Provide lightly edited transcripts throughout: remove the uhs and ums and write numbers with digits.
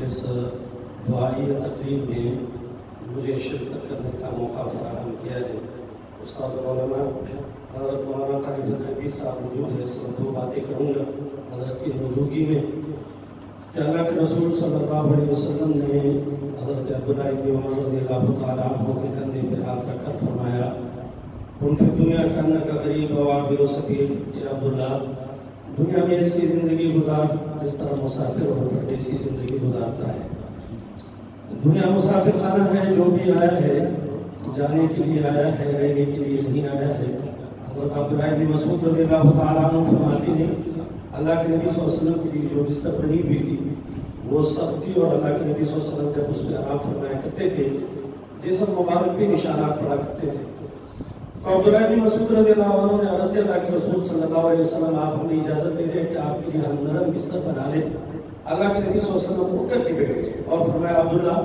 اس دعائی تقریب میں مجھے شرکت کرنے کا موقع فراہم کیا ہے۔ استاد مولانا حضرت مولانا قاری فضل ربیع صاحب موجود ہے، صرف دو باتیں کروں گا حضرت کی موجودگی میں کہ اللہ کے رسول صلی اللہ علیہ وسلم نے حضرت عبداللہ ابن عمر رضی اللہ تعالیٰ عنہ کے کندھے پہ ہاتھ رکھ کر فرمایا کن فی الدنیا کانک غریب و عابر السبیل، یا عبداللہ دنیا میں ایسی زندگی گزار جس طرح مسافر اور پردیسی زندگی گزارتا ہے۔ دنیا مسافر خانہ ہے، جو بھی آیا ہے جانے کے لیے آیا ہے، رہنے کے لیے نہیں آیا ہے۔ حضرت عبداللہ بن مسعود رضی اللہ تعالیٰ عنہ فرماتے ہیں اللہ کے نبی صلی اللہ علیہ وسلم کے لیے جو بستر بنی ہوئی تھی وہ سخت تھی، اور اللہ کے نبی صلی اللہ علیہ وسلم جب اس میں آرام فرمایا کرتے تھے جسم مبارک بھی نشانات پڑا کرتے تھے۔ تو عبداللہ بن مسعود رضی اللہ عنہ نے عرض کیا اللہ کے رسول صلی اللہ علیہ وسلم آپ ہمیں اجازت دے دیں کہ آپ کے لیے ہم نرم بستر بنا لیں۔ اللہ کے نبی صلی اللہ علیہ وسلم اٹھ کر کے بیٹھ گئے اور فرمایا عبداللہ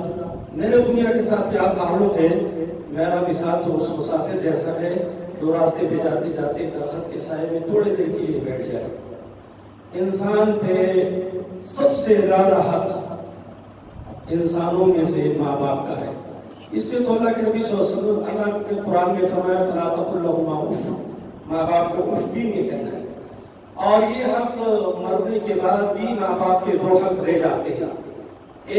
میرے دنیا کے ساتھ کیا تعلق ہے؟ میرا مثال تو اس مسافر جیسا ہے جو راستے پہ جاتے جاتے درخت کے سائے میں تھوڑے دیر کے لیے بیٹھ جائے۔ انسان پہ سب سے زیادہ حق انسانوں میں سے ماں باپ کا ہے، اس لیے تو اللہ کے نبی صلی اللہ علیہ وسلم اللہ نے قرآن میں فرمایا فلا تقل لهما اف، ماں باپ کو اف بھی نہیں کہنا ہے۔ اور یہ حق مرنے کے بعد بھی ماں باپ کے دو حق رہ جاتے ہیں،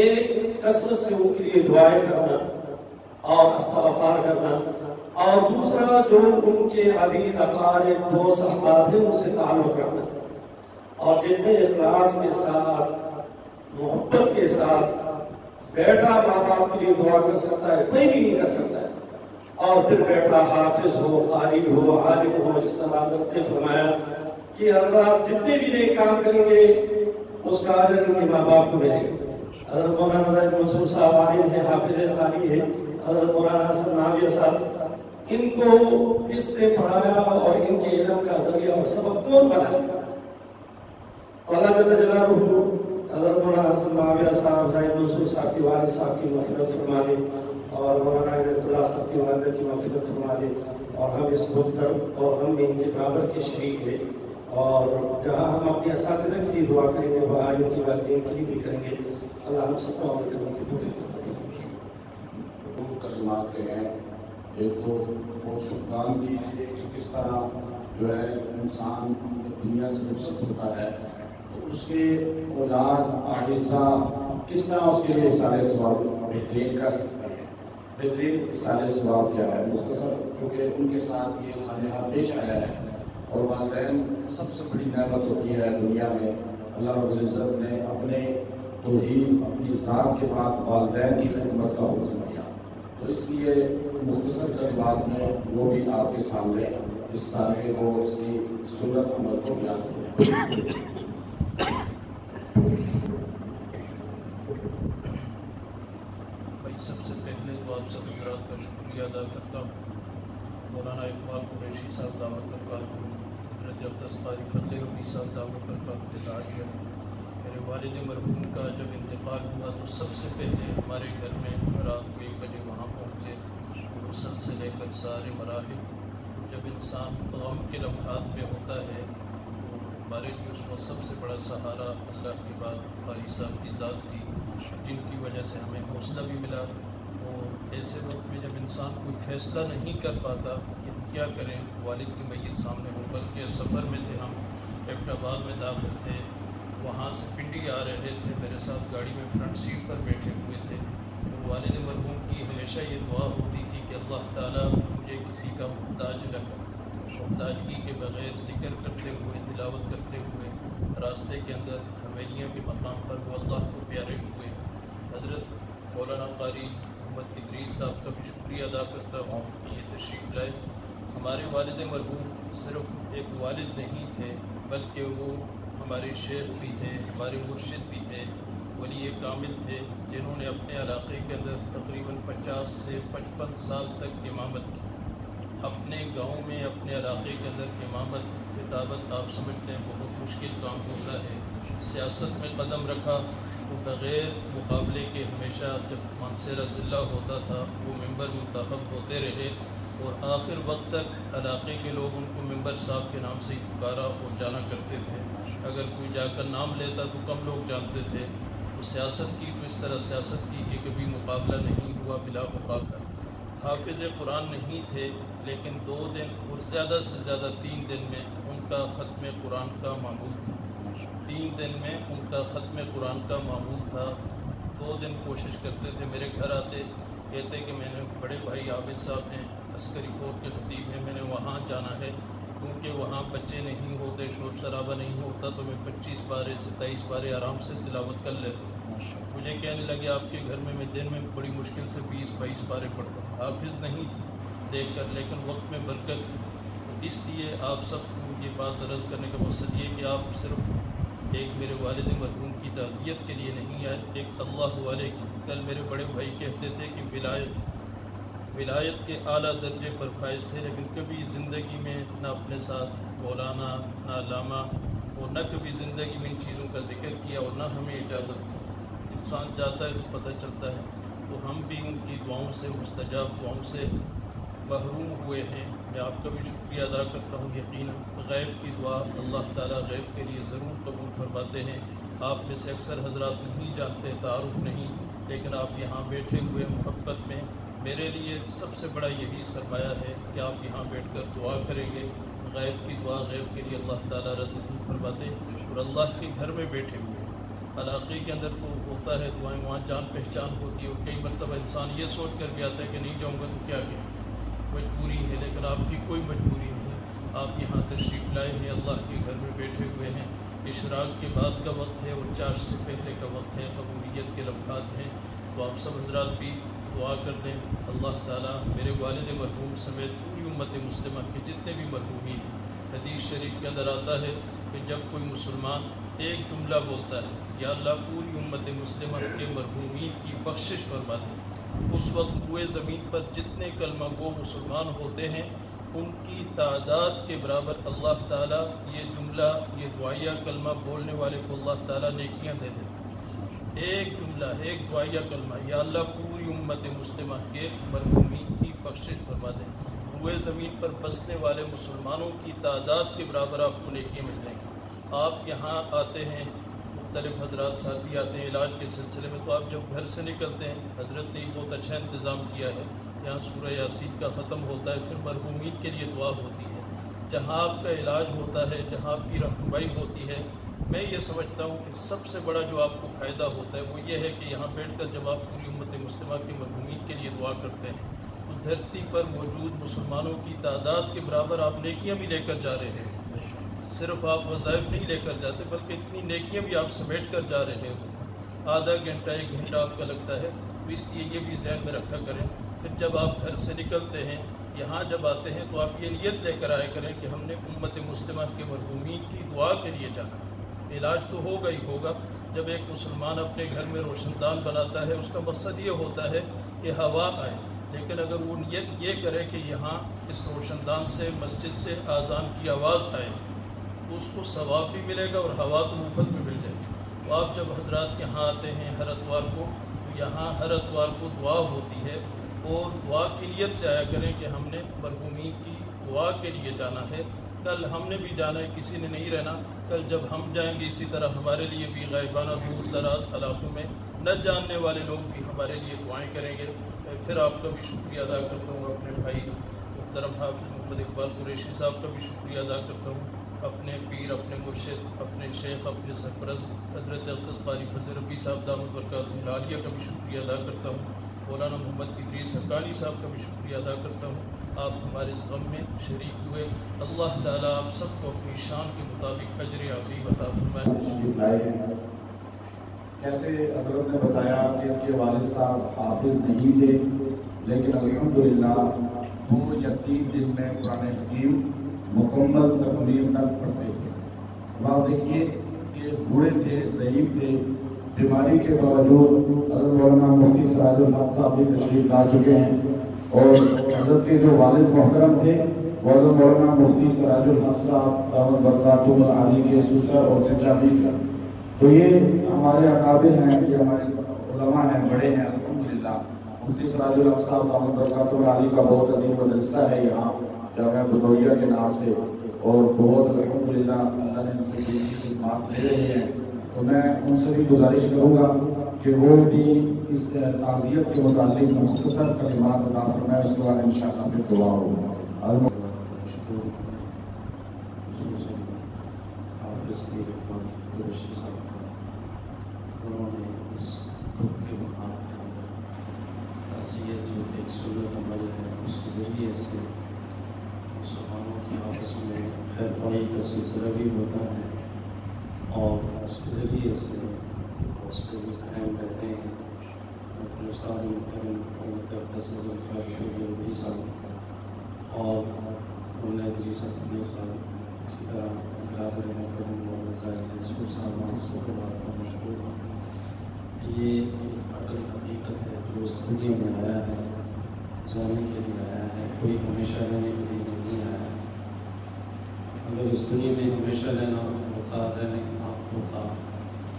ایک کثرت سے ان کے لیے دعائیں کرنا اور استغفار کرنا، اور دوسرا جو ان کے عزیز اقارب دوست احباب ہیں ان سے تعلق رکھنا۔ اور جتنے اخلاص کے ساتھ محبت کے ساتھ بیٹا ماں باپ کے لیے دعا کر سکتا ہے کوئی بھی نہیں کر سکتا ہے، اور پھر بیٹا حافظ ہو، قاری ہو، عالم ہو، جس طرح حضرت نے فرمایا کہ حضرات جتنے بھی نیک کام کریں گے اس کا اجر ان کے ماں باپ کو ملے گا۔ حضرت مولانا حضرت منصور صاحب عالم ہے، حافظ قاری ہے، حضرت مولانا حسن ناویہ صاحب، ان کو کس نے پڑھایا اور ان کے علم کا ذریعہ اور سبب کون بنایا؟ تو اللہ جل جلالہ حضرت مولانا حسن ناویہ صاحب، حضرت منصور صاحب کے والد صاحب کی مغفرت فرما دے، اور مولانا عنایت اللہ صاحب کی والدہ کی مغفرت فرما دے، اور ہم اس محترم اور ہم ان کے برابر کے شریک ہیں، اور جہاں ہم اپنے اساتذہ کے لیے دعا کریں گے وہاں ان کی والدین کے لیے بھی کریں گے۔ اللہ ہم سب کو عمل کرنے کی توفیق عطا فرمائے۔ دو کلمات کے ہیں، ایک تو فقدان کی کہ کس طرح جو ہے انسان دنیا سے رخصت ہوتا ہے تو اس کے اولاد آہستہ کس طرح اس کے لیے احسان ثواب بہترین کر سکتے ہیں۔ بہترین احسان ثواب کیا ہے؟ مختصر کیونکہ ان کے ساتھ یہ سانحہ پیش آیا ہے، اور والدین سب سے بڑی نعمت ہوتی ہے دنیا میں۔ اللہ رب العزت نے اپنے توحید اپنی ذات کے بعد والدین کی خدمت کا حکم دیا، تو اس لیے مختصر کلمات میں وہ بھی آپ کے سامنے اس سانحے کو، اس کی سنت عمل کو بیان کریں۔ بھائی سب سے پہلے تو آپ سب حضرات کا شکریہ ادا کرتا ہوں۔ مولانا اقبال قریشی صاحب دعوت برکات، حضرت عبداللہ قاری فضل ربیع صاحب دعوت برکات داعیہ، میرے والد مرحوم کا جب انتقال ہوا تو سب سے پہلے ہمارے گھر میں رات کو 1 بجے وہاں پہنچے، غسل سے لے کر سارے مراحل۔ جب انسان غم کے لمحات میں ہوتا ہے تو ہمارے لیے اس وقت سب سے بڑا سہارا اللہ کے بعد قاری صاحب کی ذات تھی، جن کی وجہ سے ہمیں حوصلہ بھی ملا۔ اور ایسے وقت میں جب انسان کوئی فیصلہ نہیں کر پاتا کہ کیا کریں، والد کی میت سامنے ہو، بلکہ سفر میں تھے، ہم ایبٹ آباد میں داخل تھے، وہاں سے پنڈی آ رہے تھے، میرے ساتھ گاڑی میں فرنٹ سیٹ پر بیٹھے ہوئے تھے، اور والد مرحوم کی ہمیشہ یہ دعا ہوتی تھی کہ اللہ تعالیٰ مجھے کسی کا محتاج نہ کر۔ محتاجگی کے بغیر ذکر کرتے ہوئے، تلاوت کرتے ہوئے راستے کے اندر حویلیاں کے مقام پر وہ اللہ کو پیارے ہوئے۔ حضرت مولانا قاری محمد ادریس صاحب کا بھی شکریہ ادا کرتا ہوں کہ یہ تشریف لائے۔ ہمارے والد مرحوم صرف ایک والد نہیں تھے بلکہ وہ ہمارے شیخ بھی تھے، ہمارے مرشد بھی تھے، ولی کامل تھے، جنہوں نے اپنے علاقے کے اندر تقریباً 50 سے 55 سال تک امامت کی۔ اپنے گاؤں میں، اپنے علاقے کے اندر امامت، خطابت آپ سمجھتے ہیں بہت مشکل کام ہوتا ہے۔ سیاست میں قدم رکھا تو بغیر مقابلے کے ہمیشہ جب مانسیرہ ضلع ہوتا تھا وہ ممبر منتخب ہوتے رہے، اور آخر وقت تک علاقے کے لوگ ان کو ممبر صاحب کے نام سے ہی پکارا اور جانا کرتے تھے۔ اگر کوئی جا کر نام لیتا تو کم لوگ جانتے تھے۔ سیاست کی تو اس طرح سیاست کی کہ کبھی مقابلہ نہیں ہوا بلا مقابلہ۔ حافظ قرآن نہیں تھے لیکن 2 دن اور زیادہ سے زیادہ 3 دن میں ان کا ختم قرآن کا معمول تھا۔ 3 دن میں ان کا ختم قرآن کا معمول تھا۔ 2 دن کوشش کرتے تھے، میرے گھر آتے، کہتے کہ میں نے بڑے بھائی عابد صاحب ہیں، عسکری فوج کے خطیب ہیں، میں نے وہاں جانا ہے کیونکہ وہاں بچے نہیں ہوتے، شور شرابہ نہیں ہوتا، تو میں 25 پارے 27 پارے آرام سے تلاوت کر لیتا ہوں۔ مجھے کہنے لگے آپ کے گھر میں دن میں بڑی مشکل سے 20-22 پارے پڑھتا ہوں۔ حافظ نہیں تھی دیکھ کر، لیکن وقت میں برکت تھی۔ تو اس لیے آپ سب کو یہ بات عرض کرنے کا مقصد یہ کہ آپ صرف ایک میرے والد مرحوم کی تعزیت کے لیے نہیں آئے، ایک اللہ والے کی۔ کل میرے بڑے بھائی کہتے تھے کہ ولایت کے اعلیٰ درجے پر فائز تھے، لیکن کبھی زندگی میں نہ اپنے ساتھ مولانا نہ علامہ اور نہ کبھی زندگی میں ان چیزوں کا ذکر کیا اور نہ ہمیں اجازت تھی۔ انسان جاتا ہے تو پتہ چلتا ہے، تو ہم بھی ان کی دعاؤں سے، مستجاب دعاؤں سے محروم ہوئے ہیں۔ میں آپ کا بھی شکریہ ادا کرتا ہوں۔ یقیناً غیب کی دعا اللہ تعالیٰ غیب کے لیے ضرور قبول فرماتے ہیں۔ آپ میں سے اکثر حضرات نہیں جانتے، تعارف نہیں، لیکن آپ یہاں بیٹھے ہوئے محبت میں میرے لیے سب سے بڑا یہی سرمایہ ہے کہ آپ یہاں بیٹھ کر دعا کریں گے۔ غیب کی دعا غیب کے لیے اللہ تعالیٰ رد نہیں فرماتے، اور اللہ کے گھر میں بیٹھے ہوئے علاقے کے اندر تو ہوتا ہے دعائیں، وہاں جان پہچان ہوتی ہے، اور کئی مرتبہ انسان یہ سوچ کر بھی آتا ہے کہ نہیں جاؤں گا تو کیا کہیں، مجبوری ہے، لیکن آپ کی کوئی مجبوری نہیں۔ آپ یہاں تشریف لائے ہیں، اللہ کے گھر میں بیٹھے ہوئے ہیں۔ اشراق کے بعد کا وقت ہے اور چاش سے پہلے کا وقت ہے، قبولیت کے لمحات ہیں، تو آپ سب حضرات بھی دعا کر دیں۔ اللہ تعالیٰ میرے والد مرحوم سمیت پوری امت مسلمہ کے جتنے بھی مرحومین ہیں، حدیث شریف کے اندر آتا ہے کہ جب کوئی مسلمان ایک جملہ بولتا ہے، یا اللہ پوری امت مسلمہ کے مرحومین کی بخشش فرما دے، اس وقت روئے زمین پر جتنے کلمہ گو مسلمان ہوتے ہیں ان کی تعداد کے برابر اللہ تعالیٰ یہ جملہ، یہ دعائیہ کلمہ بولنے والے کو اللہ تعالیٰ نیکیاں دے دیتے ہیں۔ ایک جملہ، ایک دعائیہ کلمہ، یا اللہ پوری امت مسلمہ کے مرحومین کی بخشش فرما دیں، روئے زمین پر بسنے والے مسلمانوں کی تعداد کے برابر آپ کو نیکیاں مل جائیں گی۔ آپ یہاں آتے ہیں، مختلف حضرات ساتھی آتے ہیں علاج کے سلسلے میں، تو آپ جب گھر سے نکلتے ہیں، حضرت نے بہت اچھا انتظام کیا ہے، یہاں سورہ یاسین کا ختم ہوتا ہے، پھر مرحومین کے لیے دعا ہوتی ہے۔ جہاں آپ کا علاج ہوتا ہے، جہاں آپ کی رہنمائی ہوتی ہے، میں یہ سمجھتا ہوں کہ سب سے بڑا جو آپ کو فائدہ ہوتا ہے وہ یہ ہے کہ یہاں بیٹھ کر جب آپ پوری امت مسلمہ کے مرحومین کے لیے دعا کرتے ہیں تو دھرتی پر موجود مسلمانوں کی تعداد کے برابر آپ نیکیاں بھی لے کر جا رہے ہیں۔ صرف آپ وظائف نہیں لے کر جاتے بلکہ اتنی نیکیاں بھی آپ سمیٹ کر جا رہے ہو۔ آدھا گھنٹہ 1 گھنٹہ آپ کا لگتا ہے، تو اس لیے یہ بھی ذہن میں رکھا کریں۔ پھر جب آپ گھر سے نکلتے ہیں، یہاں جب آتے ہیں، تو آپ یہ نیت لے کر آئے کریں کہ ہم نے امت مسلمہ کے مرحومین کی دعا کے لیے جانا ہے۔ علاج تو ہوگا ہی ہوگا، جب ایک مسلمان اپنے گھر میں روشن دان بناتا ہے اس کا مقصد یہ ہوتا ہے کہ ہوا آئے، لیکن اگر وہ نیت یہ کرے کہ یہاں اس روشن دان سے، مسجد سے اذان کی آواز آئے تو اس کو ثواب بھی ملے گا اور ہوا تو مفت میں مل جائے گی۔ تو آپ جب حضرات یہاں آتے ہیں ہر اتوار کو، تو یہاں ہر اتوار کو دعا ہوتی ہے، اور دعا کی نیت سے آیا کریں کہ ہم نے مرحومین کی دعا کے لیے جانا ہے۔ کل ہم نے بھی جانا ہے، کسی نے نہیں رہنا۔ کل جب ہم جائیں گے اسی طرح ہمارے لیے بھی غائبانہ دور دراز علاقوں میں نہ جاننے والے لوگ بھی ہمارے لیے دعائیں کریں گے۔ میں پھر آپ کا بھی شکریہ ادا کرتا ہوں، اپنے بھائی محترم حافظ محمد اقبال قریشی صاحب کا بھی شکریہ ادا کرتا ہوں، اپنے پیر، اپنے مرشد، اپنے شیخ، اپنے سرپرست حضرت اقدس قاری فضل ربی صاحب دامت برکاتہ العالیہ کا بھی شکریہ ادا کرتا ہوں، مولانا محمد ادریس حقانی صاحب کا بھی شکریہ ادا کرتا ہوں۔ آپ ہمارے اس غم میں شریک ہوئے، اللہ تعالیٰ آپ سب کو اپنی شان کے مطابق اجر عظیم عطا فرمائے۔ کیسے حضرت نے بتایا کہ ان کے والد صاحب حافظ نہیں تھے، لیکن الحمدللہ 2 یا 3 دن میں قرآن حکیم مکمل تکمیل تک پڑھتے تھے۔ اب آپ دیکھیے کہ بوڑھے تھے، ضعیف تھے، بیماری کے باوجود حضرت مولانا مفتی سراج الحق صاحب بھی تشریف لا چکے ہیں، اور حضرت کے جو والد محترم تھے وہ حضرت مولانا مفتی سراج الحق صاحب دامت برکاتہ العالی کے سسر اور چچا بھی تھا۔ تو یہ ہمارے اکابر ہیں، یہ ہمارے علماء ہیں، بڑے ہیں الحمدللہ۔ مفتی سراج الحق صاحب دامت برکاتہ العالی کا بہت قدیم مدرسہ ہے یہاں جامعہ بدویہ کے نام سے، اور بہت الحمدللہ اللہ نے ان سے خدمات دے رہے ہیں۔ تو میں ان سے بھی گزارش کروں گا کہ وہ بھی اس تعزیت کے متعلق مختصر کلمات عطا فرمائے، اس کے بعد انشاءاللہ پھر دعا ہوگا۔ حافظ کی قریشی صاحب انہوں نے اس گروپ کے مقام کے اندر تعزیت جو ایک سنت عمل ہے اس کے ذریعے سے مسلمانوں کی آپس میں خیر خواہی کا سلسلہ بھی ہوتا ہے اور اس کے ذریعے سے اس پہ بھی قائم رہتے ہیں۔ اپنے استاد محترم ربی صاحب اور مولانا ادریس احمد صاحب، اسی طرح برادر محترم مولانا زاہد منصور صاحب، آپ سب کو بات کا مشکور ہوں۔ یہ اٹل حقیقت ہے جو اس دنیا میں آیا ہے، جانے کے لیے آیا ہے، کوئی ہمیشہ رہنے کے لیے نہیں آیا ہے۔ اگر اس دنیا میں ہمیشہ رہنا ہوتا، رہنے کا حق ہوتا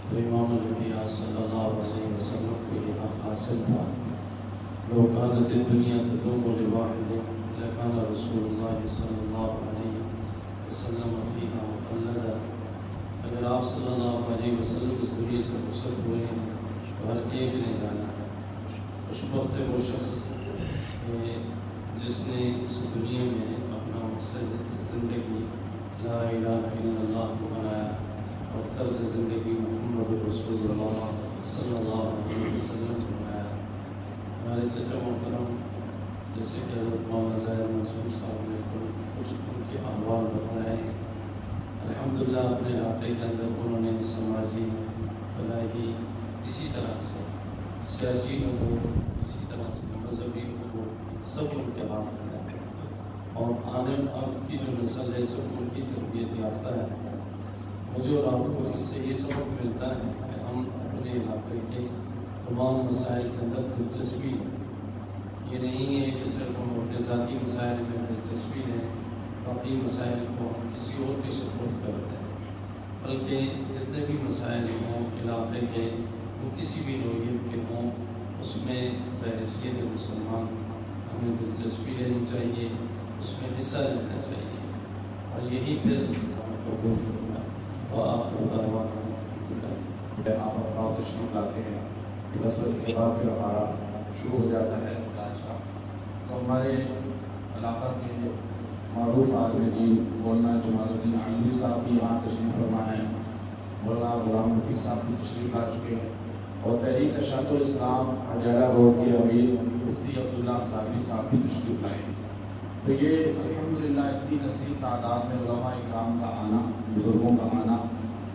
تو امام الانبیاء صلی اللہ علیہ وسلم کو یہ حق حاصل تھا۔ لو کانت الدنیا تدوم لواحد لکان رسول اللہ صلی اللہ علیہ وسلم فیہا مخلدا۔ اگر آپ صلی اللہ علیہ وسلم اس دنیا سے رخصت ہوئے ہیں تو ہر ایک نے جانا ہے۔ خوشبخت وہ شخص جس نے اس دنیا میں اپنا مقصد زندگی لا الہ الا اللہ کو بنایا اور طرز زندگی محمد رسول اللہ صلی اللہ علیہ وسلم کو بنایا۔ ہمارے چچا محترم جیسے کہ حضرت مولانا زاہد منصور صاحب نے کچھ ان کے احوال بتائے ہیں۔ الحمدللہ اپنے علاقے کے اندر انہوں نے سماجی فلاحی اسی طرح سے سیاسی امور، اسی طرح سے مذہبی امور سب ان کے ہاتھ میں ہے اور آنے آپ کی جو نسل ہے سب ان کی تربیت یافتہ ہے۔ مجھے اور آپ کو اس سے یہ سبق ملتا ہے کہ ہم اپنے علاقے کے تمام مسائل کے اندر دلچسپی لیں۔ یہ نہیں ہے کہ صرف ہم اپنے ذاتی مسائل میں دلچسپی لیں، باقی مسائل کو ہم کسی اور کی سپورٹ کرتے ہیں، بلکہ جتنے بھی مسائل ہوں علاقے کے وہ کسی بھی نوعیت کے ہوں اس میں بحیثیت مسلمان ہمیں دلچسپی لینی چاہیے، اس میں حصہ لینا چاہیے اور یہی پھر قبول کرنا۔ وآخر دعوانا آپ تشریف لاتے ہیں 10 بجے کے بعد پھر ہمارا شروع ہو جاتا ہے علاج کا۔ تو ہمارے علاقہ کے معروف عالم دین مولانا جمال الدین عالمی صاحب بھی یہاں تشریف فرما ہیں، مولانا غلام نبی صاحب بھی تشریف لا چکے ہیں اور تحریک اشاعت الاسلام اڈیالہ روڈ کے امیر مفتی عبداللہ ظاہری صاحب بھی تشریف لائے ہیں۔ تو یہ الحمدللہ اتنی کثیر تعداد میں علماء اکرام کا آنا، بزرگوں کا آنا،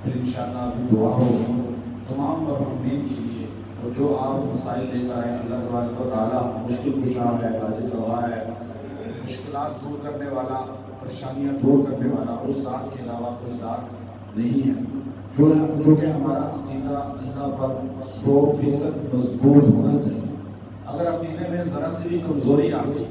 پھر انشاءاللہ ابھی دعا ہوگی تمام مرحومین کے لیے، اور جو آپ مسائل لے کر آئے اللہ تبارک و تعالیٰ مشکل کشا ہے، حاجت روا ہے، مشکلات دور کرنے والا، پریشانیاں دور کرنے والا اس ذات کے علاوہ کوئی ذات نہیں ہے۔ جو کہ ہمارا عقیدہ اللہ پر 100% مضبوط ہونا چاہیے۔ اگر عقیدے میں ذرا سی بھی کمزوری آ گئی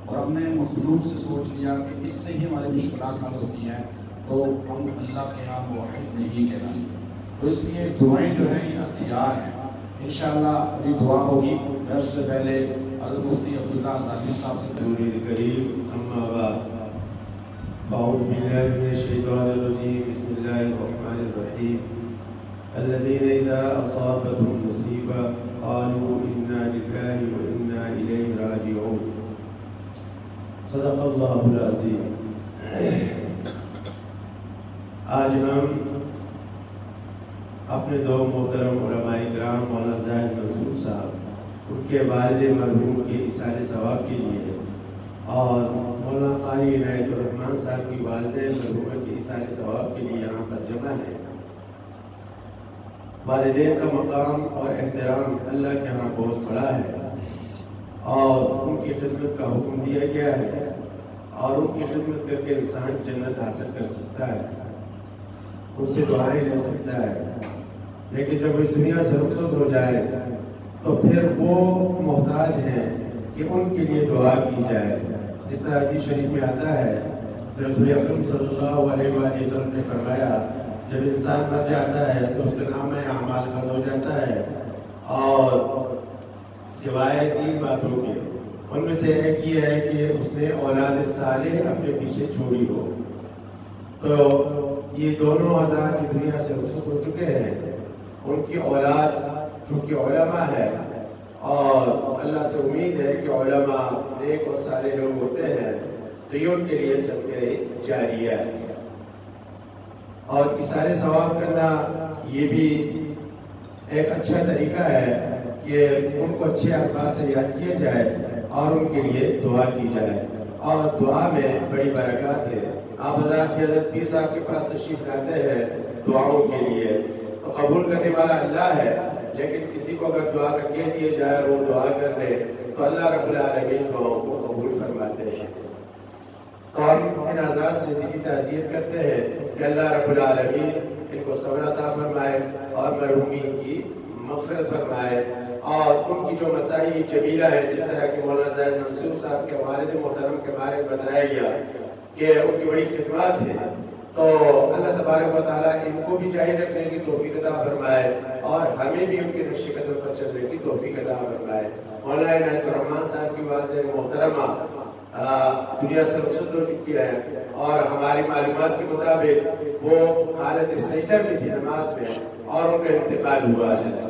اور ہم نے مخلوق سے سوچ لیا کہ اس سے ہی ہماری مشکلات حل ہوتی ہیں تو ہم اللہ کے ہاں موحد نہیں کہلائیں گے۔ تو اس لیے دعائیں جو ہیں یہ ہتھیار ہیں۔ انشاءاللہ ابھی دعا ہوگی، میں اس سے پہلے حضرت مفتی عبداللہ ظاہری صاحب سے نبی کریم اما بعد اعوذ باللہ من الشیطان الرجیم بسم اللہ الرحمن الرحیم الذین اذا اصابتهم مصیبہ قالوا انا للہ وانا الیہ راجعون۔ صدق اللہ العظیم۔ آج ہم اپنے دو محترم علماء کرام مولانا زاہد منصور صاحب ان کے والد مرحوم کے ایصال ثواب کے لیے اور مولانا قاری عنایت الرحمن صاحب کی والدہ مرحومہ کے ایصال ثواب کے لیے یہاں پر جمع ہے۔ والدین کا مقام اور احترام اللہ کے ہاں بہت بڑا ہے اور ان کی خدمت کا حکم دیا گیا ہے اور ان کی خدمت کر کے انسان جنت حاصل کر سکتا ہے، ان سے دعائیں لے سکتا ہے، لیکن جب اس دنیا سے رخصت ہو جائے تو پھر وہ محتاج ہیں کہ ان کے لیے دعا کی جائے۔ جس طرح حدیث شریف میں آتا ہے رسول اکرم صلی اللہ علیہ وآلہ وسلم نے فرمایا جب انسان مر جاتا ہے تو اس کا نام اعمال بند ہو جاتا ہے اور سوائے 3 باتوں کے، ان میں سے ایک یہ ہے کہ اس نے اولاد صالح اپنے پیچھے چھوڑی ہو۔ تو یہ دونوں حضرات جو دنیا سے رخصت ہو چکے ہیں ان کی اولاد چونکہ علماء ہے اور اللہ سے امید ہے کہ علماء نیک اور سارے لوگ ہوتے ہیں تو یہ ان کے لیے صدقہ جاریہ ہے، اور اثار ثواب کرنا یہ بھی ایک اچھا طریقہ ہے کہ ان کو اچھے الفاظ سے یاد کیا جائے اور ان کے لیے دعا کی جائے، اور دعا میں بڑی برکات ہے۔ آپ حضرات بھی حضرت پیر صاحب کے پاس تشریف لاتے ہیں دعاؤں کے لیے، تو قبول کرنے والا اللہ ہے، لیکن کسی کو اگر دعا کر کے دیے جائے اور وہ دعا کر لے تو اللہ رب العالمین کو قبول فرماتے ہیں۔ تو ہم ان حضرات سے دلی تعزیت کرتے ہیں کہ اللہ رب العالمین ان کو صبر عطا فرمائے اور مرحومین کی مغفرت فرمائے، اور ان کی جو مسائی جمیلہ ہے، جس طرح کہ مولانا زاہد منصور صاحب کے والد محترم کے بارے میں بتایا گیا کہ ان کی بڑی خدمات ہے، تو اللہ تبارک و تعالیٰ ان کو بھی جاری رکھنے کی توفیق عطا فرمائے اور ہمیں بھی ان کے نقش قدم پر چلنے کی توفیق عطا فرمائے۔ مولانا عنایت الرحمن صاحب کی والدہ محترمہ دنیا سے رخصت ہو چکی ہے، اور ہماری معلومات کے مطابق وہ حالت سجدہ میں تھی نماز میں اور ان کا انتقال ہوا ہے۔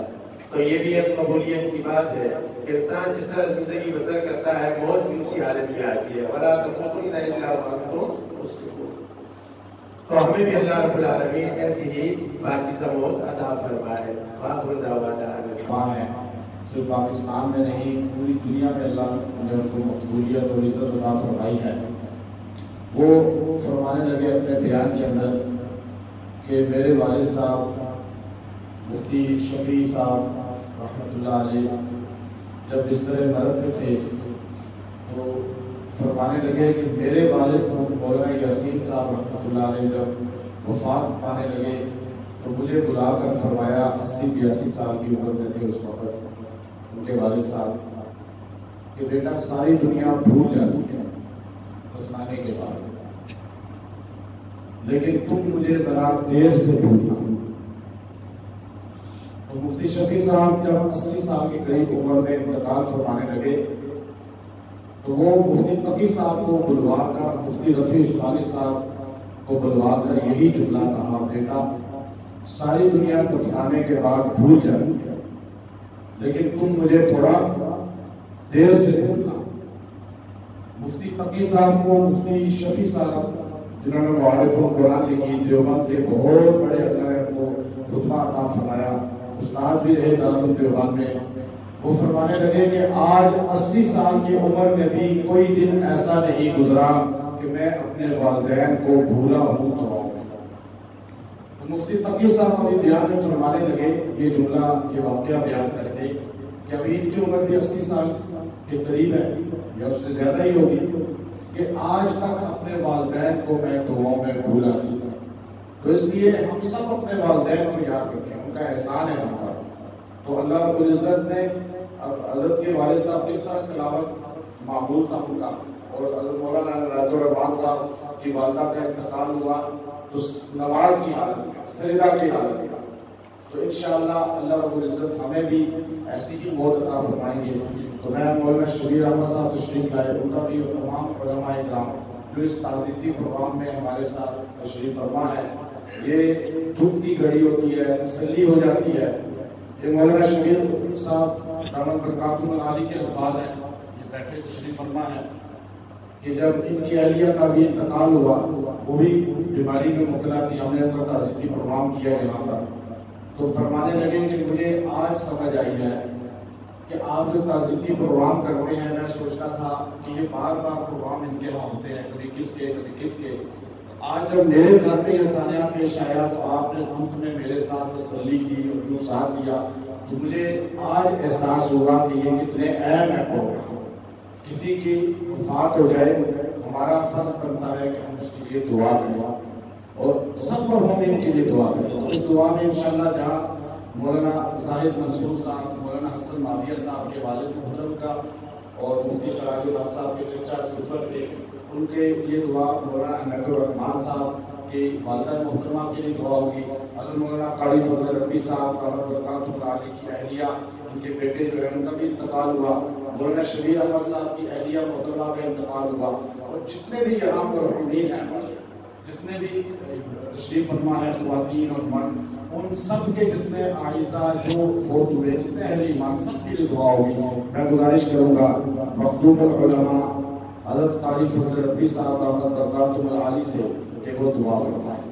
تو یہ بھی ایک قبولیت کی بات ہے کہ انسان جس طرح زندگی بسر کرتا ہے موت بھی اسی حالت میں آتی ہے، وَلَا تَمُوتُنَّ إِلَّا وَأَنْتُم مُسْلِمُونَ۔ تو ہمیں بھی اللہ رب العالمین ایسی ہی پاکیزہ موت عطا فرمائے۔ وآخر دعوانا ہے صرف پاکستان میں نہیں، پوری دنیا میں اللہ نے ان کو مقبولیت اور عزت عطا فرمائی ہے۔ وہ فرمانے لگے اپنے بیان کے اندر کہ میرے والد صاحب مفتی شفیع صاحب رحمۃ اللہ علیہ جب بستر مرض میں تھے تو فرمانے لگے کہ میرے والد مولانا یاسین صاحب رحمۃ اللہ علیہ جب وفات پانے لگے تو مجھے بلا کر فرمایا، 80-82 سال کی عمر میں تھے اس وقت ان کے والد صاحب، کہ بیٹا ساری دنیا بھول جاتی ہے دفنانے کے بعد، لیکن تم مجھے ذرا دیر سے بھولنا۔ تو مفتی شفیع صاحب جب 80 سال کے قریب عمر میں انتقال فرمانے لگے تو وہ مفتی تقی صاحب کو بلوا کر، مفتی رفیع عثمانی صاحب کو بلوا کر یہی جملہ کہا، بیٹا ساری دنیا دفنانے کے بعد بھول جاتی ہے، لیکن تم مجھے تھوڑا دیر سے بھولنا۔ مفتی تقی صاحب کو مفتی شفیع صاحب جنہوں نے معارف القرآن لکھی، دیوبند کے بہت بڑے اللہ نے ان کو رتبہ عطا فرمایا، استاد بھی رہے دارالعلوم دیوبند میں، وہ فرمانے لگے کہ آج 80 سال کی عمر میں بھی کوئی دن ایسا نہیں گزرا کہ میں اپنے والدین کو بھولا ہوں تو مفتی تقی صاحب ابھی بیان میں فرمانے لگے یہ جملہ، یہ واقعہ بیان کر کے کہ ابھی ان کی عمر بھی 80 سال کے قریب ہے یا اس سے زیادہ ہی ہوگی، کہ آج تک اپنے والدین کو میں دعاؤں میں بھولا نہیں۔ تو اس لیے ہم سب اپنے والدین کو یاد رکھیں، ان کا احسان ہے ہم پر۔ تو اللہ رب العزت نے حضرت کے والد صاحب کس طرح تلاوت معمول تھا ان کا، اور حضرت مولانا عنایت الرحمن صاحب کی والدہ کا انتقال ہوا تو نماز کی حالت میں، سجدہ کی حالت میں، تو انشاءاللہ اللہ رب العزت ہمیں بھی ایسی ہی موت عطا فرمائیں گے۔ تو میں مولانا شبیر احمد صاحب تشریف لائے، ان کا بھی اور تمام علماء کرام جو اس تعزیتی پروگرام میں ہمارے ساتھ تشریف فرما ہے، یہ دکھ کی گھڑی ہوتی ہے، تسلی ہو جاتی ہے۔ یہ مولانا شبیر صاحب دامت برکاتہ عالی کے الفاظ ہیں، یہ بیٹھے تشریف فرما ہے کہ جب ان کی اہلیہ کا بھی انتقال ہوا، وہ بھی بیماری میں مبتلا تھی، ہم نے ان کا تعزیتی پروگرام کیا یہاں پر، تو فرمانے لگے کہ مجھے آج سمجھ آئی ہے کہ آپ جو تعزیتی پروگرام کرتے ہیں، میں سوچتا تھا کہ یہ بار بار پروگرام ان کے ہاں ہوتے ہیں، کبھی کس کے کبھی کس کے، آج جب میرے گھر میں یہ سانحہ پیش آیا تو آپ نے دکھ میں میرے ساتھ تسلی کی اور یوں ساتھ دیا، تو مجھے آج احساس ہوا کہ یہ کتنے اہم ہے پروگرام۔ کسی کی وفات ہو جائے ہمارا فرض بنتا ہے کہ ہم اس کے لیے دعا کریں اور سب مرحومین کے لیے دعا کریں۔ اس دعا میں انشاءاللہ جہاں مولانا زاہد منصور صاحب، مولانا حسن معاویہ صاحب کے والد محترم کا اور مفتی سراج اللہ صاحب کے چچا سفر کے، ان کے یہ دعا مولانا عنایت الرحمن صاحب کی والدہ محترمہ کے لیے دعا ہوگی، حضرت مولانا قاری فضل ربی صاحب دامت برکاتہ عالی کی اہلیہ، ان کے بیٹے جو ہے ان کا بھی انتقال ہوا، مولانا شبیر احمد صاحب کی اہلیہ محترمہ کا انتقال ہوا، اور جتنے بھی یہاں مرحومین ہیں، جتنے بھی تشریف فرما ہے خواتین اور مرد، ان سب کے جتنے اعزاء جو فوت ہوئے، جتنے اہل ایمان، سب کے لیے دعا ہوگی۔ میں گزارش کروں گا مخدوم العلماء حضرت قاری فضل ربی صاحب دامت برکاتہم العالی سے کہ وہ دعا فرمائیں۔